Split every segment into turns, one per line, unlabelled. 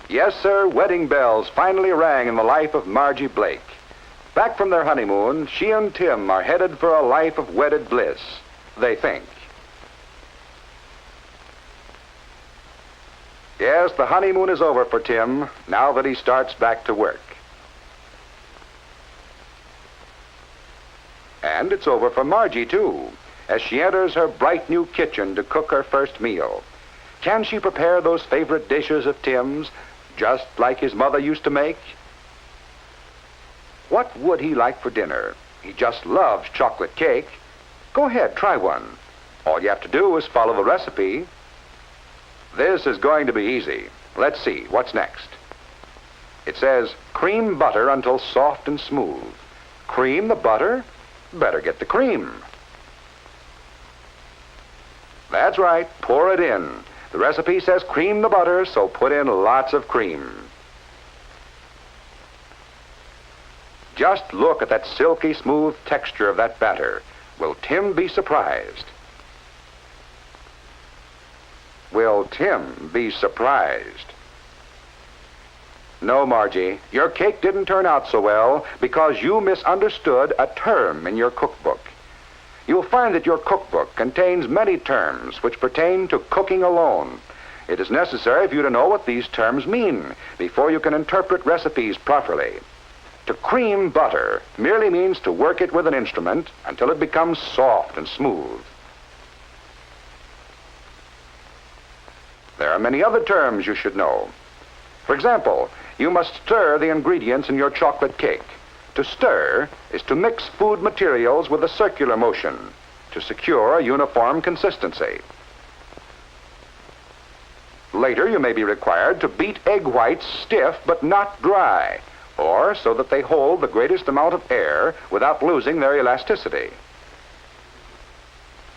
Yes, sir, wedding bells finally rang in the life of Margie Blake. Back from their honeymoon, she and Tim are headed for a life of wedded bliss, they think. Yes, the honeymoon is over for Tim, now that he starts back to work. And it's over for Margie, too, as she enters her bright new kitchen to cook her first meal. Can she prepare those favorite dishes of Tim's, just like his mother used to make? What would he like for dinner? He just loves chocolate cake. Go ahead, try one. All you have to do is follow the recipe. This is going to be easy. Let's see, what's next? It says, cream butter until soft and smooth. Cream the butter? Better get the cream. That's right, pour it in. The recipe says cream the butter, so put in lots of cream. Just look at that silky smooth texture of that batter. Will Tim be surprised? Will Tim be surprised? No, Margie, your cake didn't turn out so well because you misunderstood a term in your cookbook. You'll find that your cookbook contains many terms which pertain to cooking alone. It is necessary for you to know what these terms mean before you can interpret recipes properly. To cream butter merely means to work it with an instrument until it becomes soft and smooth. There are many other terms you should know. For example, you must stir the ingredients in your chocolate cake. To stir is to mix food materials with a circular motion to secure a uniform consistency. Later, you may be required to beat egg whites stiff but not dry, or so that they hold the greatest amount of air without losing their elasticity.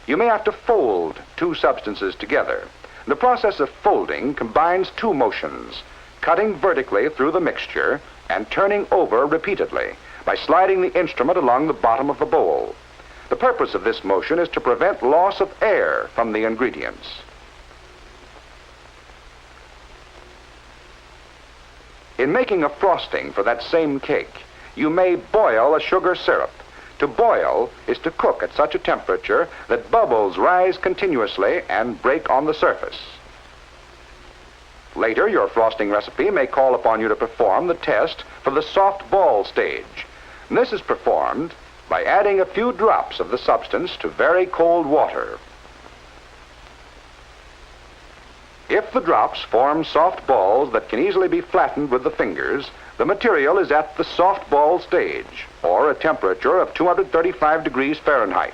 You may have to fold two substances together. The process of folding combines two motions, cutting vertically through the mixture and turning over repeatedly by sliding the instrument along the bottom of the bowl. The purpose of this motion is to prevent loss of air from the ingredients. In making a frosting for that same cake, you may boil a sugar syrup. To boil is to cook at such a temperature that bubbles rise continuously and break on the surface. Later, your frosting recipe may call upon you to perform the test for the soft ball stage. And this is performed by adding a few drops of the substance to very cold water. If the drops form soft balls that can easily be flattened with the fingers, the material is at the soft ball stage, or a temperature of 235 degrees Fahrenheit.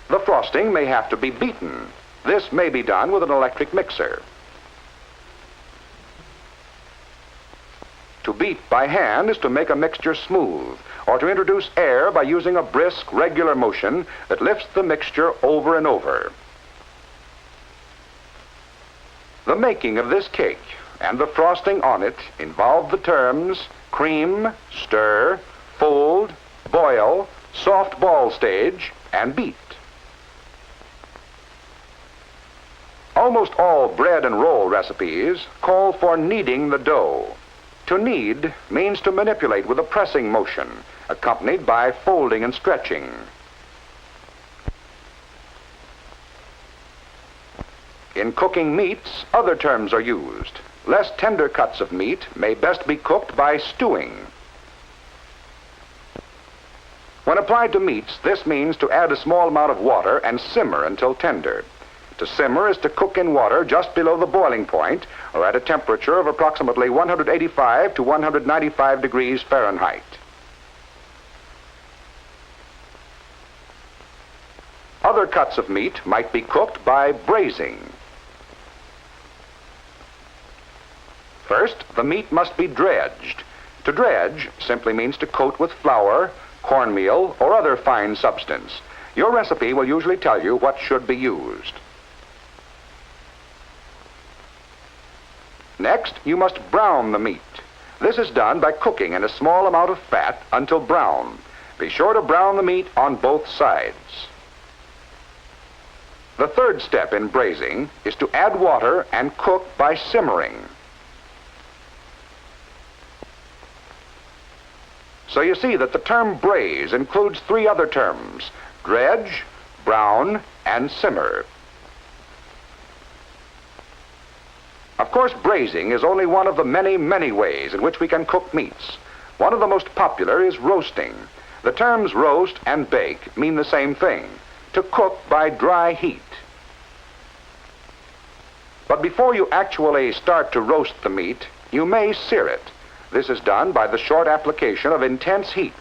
The frosting may have to be beaten. This may be done with an electric mixer. To beat by hand is to make a mixture smooth, or to introduce air by using a brisk, regular motion that lifts the mixture over and over. The making of this cake and the frosting on it involve the terms cream, stir, fold, boil, soft ball stage, and beat. Almost all bread and roll recipes call for kneading the dough. To knead means to manipulate with a pressing motion, accompanied by folding and stretching. In cooking meats, other terms are used. Less tender cuts of meat may best be cooked by stewing. When applied to meats, this means to add a small amount of water and simmer until tender. To simmer is to cook in water just below the boiling point, or at a temperature of approximately 185 to 195 degrees Fahrenheit. Other cuts of meat might be cooked by braising. First, the meat must be dredged. To dredge simply means to coat with flour, cornmeal, or other fine substance. Your recipe will usually tell you what should be used. Next, you must brown the meat. This is done by cooking in a small amount of fat until brown. Be sure to brown the meat on both sides. The third step in braising is to add water and cook by simmering. So you see that the term braise includes three other terms: dredge, brown, and simmer. Of course, braising is only one of the many, many ways in which we can cook meats. One of the most popular is roasting. The terms roast and bake mean the same thing: to cook by dry heat. But before you actually start to roast the meat, you may sear it. This is done by the short application of intense heat.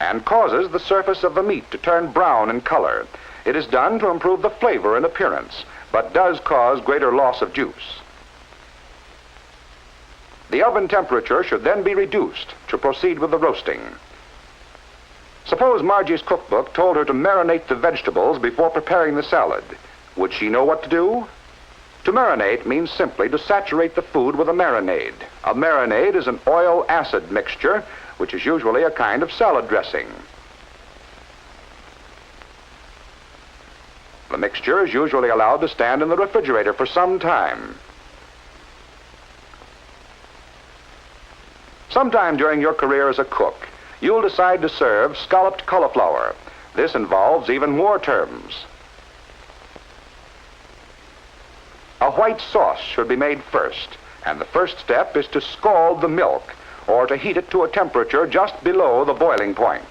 And causes the surface of the meat to turn brown in color. It is done to improve the flavor and appearance, but does cause greater loss of juice. The oven temperature should then be reduced to proceed with the roasting. Suppose Margie's cookbook told her to marinate the vegetables before preparing the salad. Would she know what to do? To marinate means simply to saturate the food with a marinade. A marinade is an oil-acid mixture, which is usually a kind of salad dressing. The mixture is usually allowed to stand in the refrigerator for some time. Sometime during your career as a cook, you'll decide to serve scalloped cauliflower. This involves even more terms. A white sauce should be made first, and the first step is to scald the milk, or to heat it to a temperature just below the boiling point.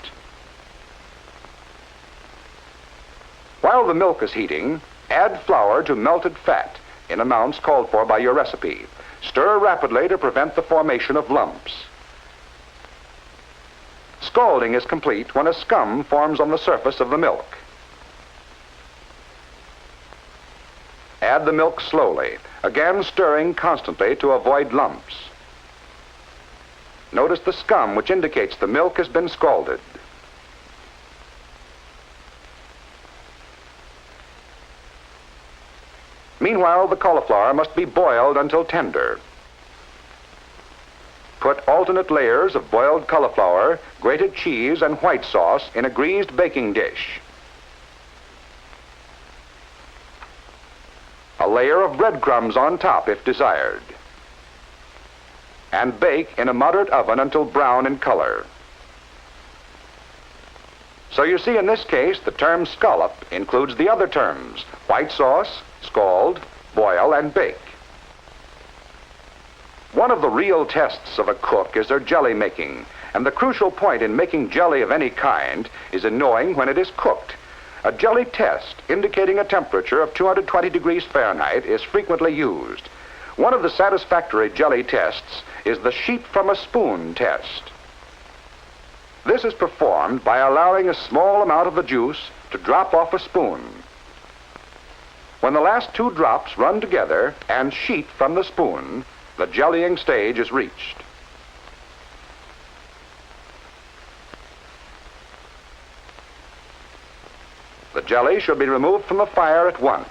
While the milk is heating, add flour to melted fat in amounts called for by your recipe. Stir rapidly to prevent the formation of lumps. Scalding is complete when a scum forms on the surface of the milk. Add the milk slowly, again stirring constantly to avoid lumps. Notice the scum, which indicates the milk has been scalded. Meanwhile, the cauliflower must be boiled until tender. Put alternate layers of boiled cauliflower, grated cheese, and white sauce in a greased baking dish. A layer of breadcrumbs on top if desired. And bake in a moderate oven until brown in color. So you see, in this case, the term scallop includes the other terms: white sauce, scald, boil, and bake. One of the real tests of a cook is their jelly making, and the crucial point in making jelly of any kind is in knowing when it is cooked. A jelly test indicating a temperature of 220 degrees Fahrenheit is frequently used. One of the satisfactory jelly tests is the sheep from a spoon test. This is performed by allowing a small amount of the juice to drop off a spoon. When the last two drops run together and sheet from the spoon, the jellying stage is reached. The jelly should be removed from the fire at once.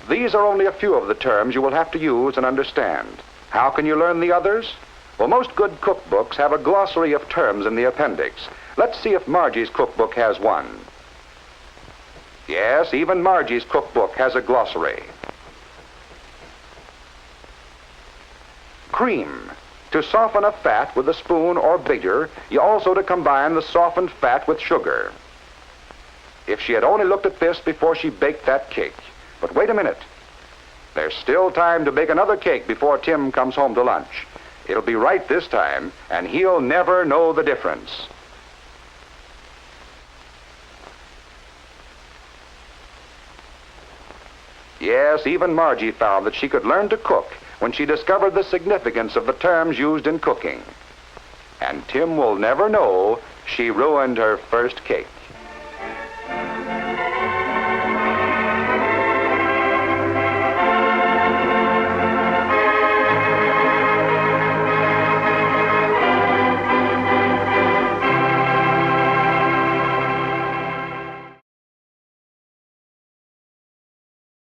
These are only a few of the terms you will have to use and understand. How can you learn the others? Well, most good cookbooks have a glossary of terms in the appendix. Let's see if Margie's cookbook has one. Yes, even Margie's cookbook has a glossary. Cream. To soften a fat with a spoon or beater, you also to combine the softened fat with sugar. If she had only looked at this before she baked that cake. But wait a minute. There's still time to bake another cake before Tim comes home to lunch. It'll be right this time, and he'll never know the difference. Yes, even Margie found that she could learn to cook when she discovered the significance of the terms used in cooking. And Tim will never know she ruined her first cake.